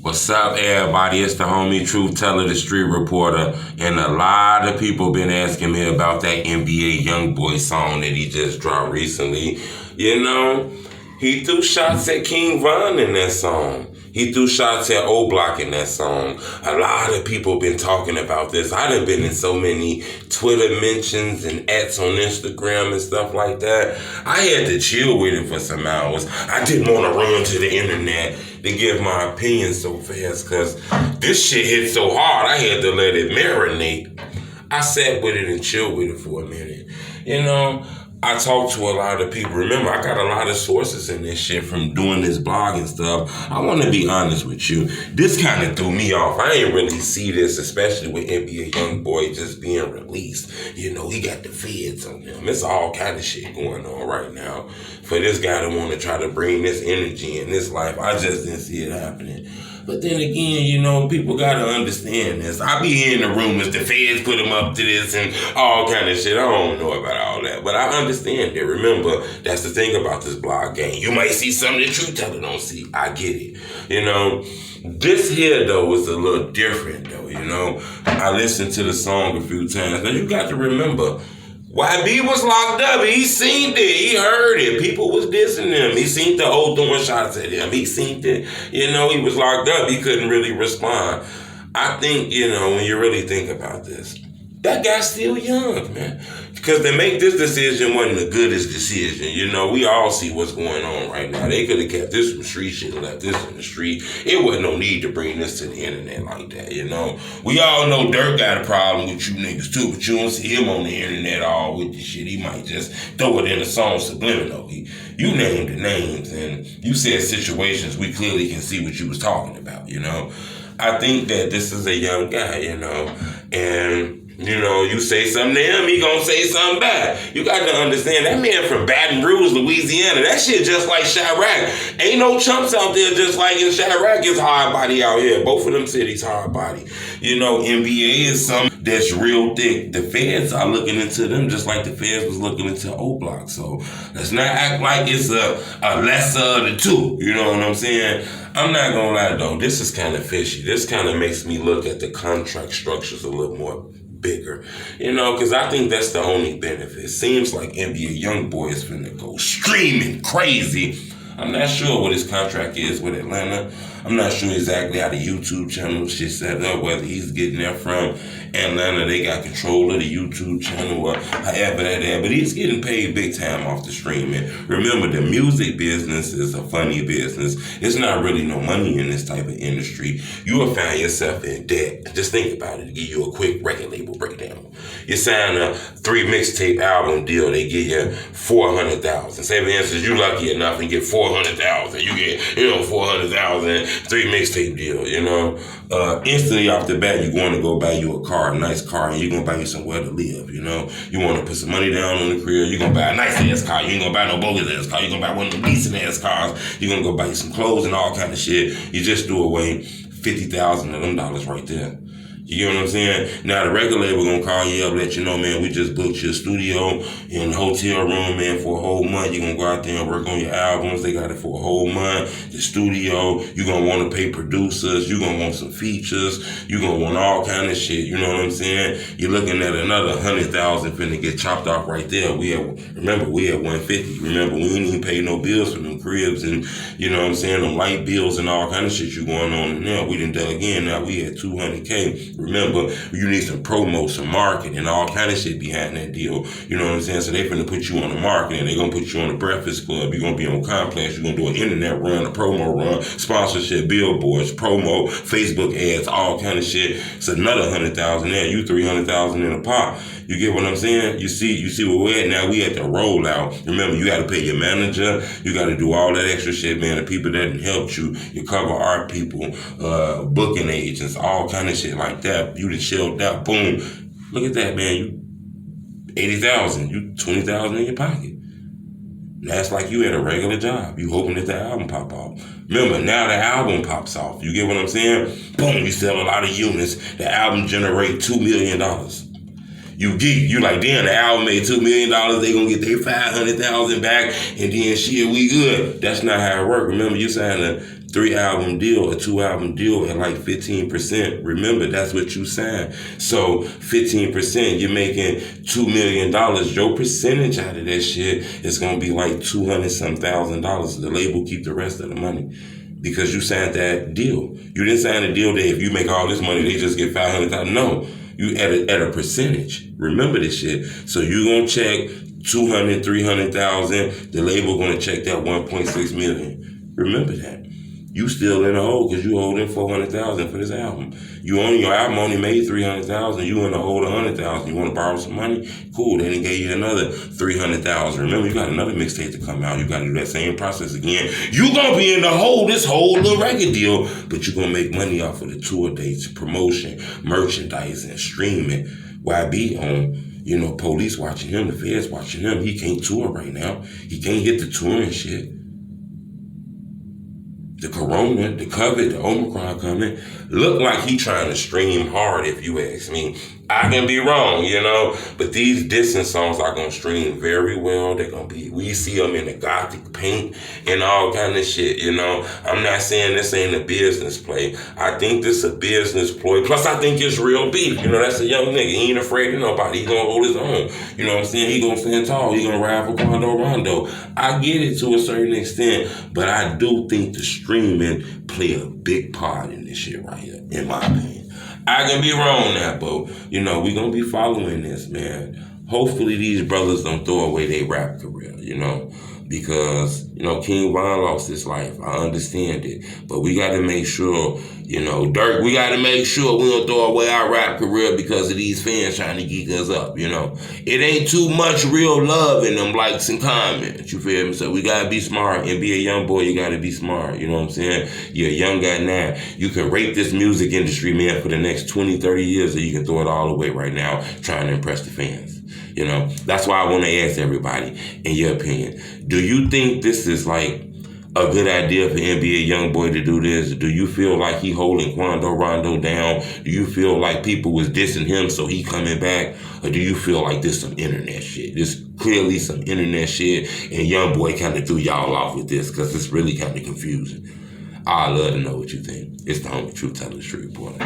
What's up, everybody? It's the homie Truth Teller, the street reporter, and a lot of people been asking me about that NBA Youngboy song that he just dropped recently. You know, he threw shots at King Von in that song. He threw shots at Oblock in that song. A lot of people been talking about this. I done been in so many Twitter mentions and ats on Instagram and stuff like that. I had to chill with it for some hours. I didn't want to run to the internet to give my opinion so fast because this shit hit so hard, I had to let it marinate. I sat with it and chilled with it for a minute. You know, I talked to a lot of people. Remember, I got a lot of sources in this shit from doing this blog and stuff. I want to be honest with you. This kind of threw me off. I ain't really see this, especially with NBA Youngboy just being released. You know, he got the feds on him. It's all kind of shit going on right now. For this guy to want to try to bring this energy in this life, I just didn't see it happening. But then again, you know, people got to understand this. I be hearing the rumors, the feds put him up to this and all kind of shit. I don't know about all that, but I understand it. Remember, that's the thing about this blog game. You might see something that Truth Teller don't see. I get it. You know, this here, though, was a little different, though, you know. I listened to the song a few times. Now, you got to remember, YB was locked up. He seen it. He heard it. People was dissing him. He seen the old throwing shots at him. He seen it. You know, he was locked up. He couldn't really respond. I think, you know, when you really think about this, that guy's still young, man. Because to make this decision wasn't the goodest decision. You know, we all see what's going on right now. They could have kept this from street shit and left this in the street. It wasn't no need to bring this to the internet like that, you know. We all know Dirk got a problem with you niggas too, but you don't see him on the internet all with this shit. He might just throw it in a song subliminal. You named the names and you said situations we clearly can see what you was talking about, you know. I think that this is a young guy, you know, and you know, you say something to him, he gonna say something back. You got to understand, that man from Baton Rouge, Louisiana, that shit just like Chirac. Ain't no chumps out there just like in Chirac. It's hard body out here. Both of them cities hard body. You know, NBA is something that's real thick. The feds are looking into them just like the feds was looking into Oblock. So let's not act like it's a lesser of the two. You know what I'm saying? I'm not gonna lie though, this is kind of fishy. This kind of makes me look at the contract structures a little more bigger, you know, because I think that's the only benefit. Seems like NBA Youngboy is finna go streaming crazy. I'm not sure what his contract is with Atlanta. I'm not sure exactly how the YouTube channel shit set up, whether he's getting that from Atlanta, they got control of the YouTube channel or however that is, but he's getting paid big time off the streaming. Remember, the music business is a funny business. It's not really no money in this type of industry. You will find yourself in debt. Just think about it, to give you a quick record label breakdown. You sign a 3 mixtape album deal, they give you $400,000. Say for instance, you lucky enough and get $400,000. You get, you know, $400,000, 3 mixtape deal, you know. Instantly off the bat, you want to go buy you a car, a nice car, and you're going to buy you somewhere to live, you know. You want to put some money down on the crib, you're going to buy a nice ass car. You ain't going to buy no bogus ass car. You're going to buy one of the decent ass cars. You're going to go buy you some clothes and all kind of shit. You just threw away $50,000 of them dollars right there. You get what I'm saying? Now the record label gonna call you up, let you know, man, we just booked your studio in the hotel room, man, for a whole month. You're gonna go out there and work on your albums. They got it for a whole month. The studio, you're gonna want to pay producers. You're gonna want some features. You're gonna want all kind of shit. You know what I'm saying? You're looking at another $100,000 finna get chopped off right there. Remember, we had 150. Remember, we didn't even pay no bills for them cribs and, you know what I'm saying, them light bills and all kind of shit you going on in there. We didn't dug again. Now we had $200K. Remember, you need some promo, some marketing, and all kind of shit behind that deal. You know what I'm saying? So they finna put you on the marketing. They're gonna put you on the Breakfast Club. You're gonna be on Complex. You're gonna do an internet run, a promo run, sponsorship, billboards, promo, Facebook ads, all kind of shit. It's another $100,000 there. You $300,000 in a pot. You get what I'm saying? You see where we're at now. We at the rollout. Remember, you got to pay your manager. You got to do all that extra shit, man. The people that helped you, your cover art people, booking agents, all kind of shit like that. You just shelled out. Boom. Look at that, man. You $80,000. You $20,000 in your pocket. That's like you at a regular job. You hoping that the album pop off. Remember, now the album pops off. You get what I'm saying? Boom. You sell a lot of units. The album generate $2 million. You geek. You like, damn, the album made $2 million. They gonna get their $500,000 back, and then shit, we good. That's not how it works. Remember, you signed a 3-album deal, a 2-album deal at like 15%. Remember, that's what you signed. So 15%, you're making $2 million. Your percentage out of that shit is gonna be like $200-some thousand. The label keep the rest of the money because you signed that deal. You didn't sign a deal that if you make all this money, they just get $500,000. No, you at a percentage. Remember this shit. So you gonna check 200, 300,000. The label gonna check that 1.6 million. Remember that. You still in the hole because you holding 400,000 for this album. Your album only made 300,000. You in the hole 100,000. You want to borrow some money? Cool. They done gave you another 300,000. Remember, you got another mixtape to come out. You got to do that same process again. You gonna be in the hole this whole little record deal, but you gonna make money off of the tour dates, promotion, merchandising, streaming. YB on, police watching him, the feds watching him. He can't tour right now. He can't hit the touring shit. The corona, the COVID, the Omicron coming, look like he trying to stream hard, if you ask me. I can be wrong, but these dissing songs are going to stream very well. They're going to be, we see them in the gothic paint and all kind of shit, I'm not saying this ain't a business play. I think this a business ploy. Plus, I think it's real beef. That's a young nigga. He ain't afraid of nobody. He going to hold his own. You know what I'm saying? He going to stand tall. He going to ride for Quando Rondo. I get it to a certain extent, but I do think the streaming play a big part in this shit right here, in my opinion. I can be wrong now, but, we going to be following this, man. Hopefully these brothers don't throw away their rap career, because, King Von lost his life. I understand it. But we got to make sure, Dirk, we got to make sure we don't throw away our rap career because of these fans trying to geek us up, It ain't too much real love in them likes and comments, you feel me? So we got to be smart and be a young boy. You got to be smart, you know what I'm saying? You're a young guy now. You can rape this music industry, man, for the next 20, 30 years, or you can throw it all away right now trying to impress the fans. That's why I want to ask everybody, in your opinion, do you think this is like a good idea for NBA Youngboy to do this? Do you feel like he holding Quando Rondo down? Do you feel like people was dissing him so he coming back? Or do you feel like this some internet shit? This clearly some internet shit and Youngboy kind of threw y'all off with this because it's really kind of confusing. I'd love to know what you think. It's the homie Truth Teller Street Reporter.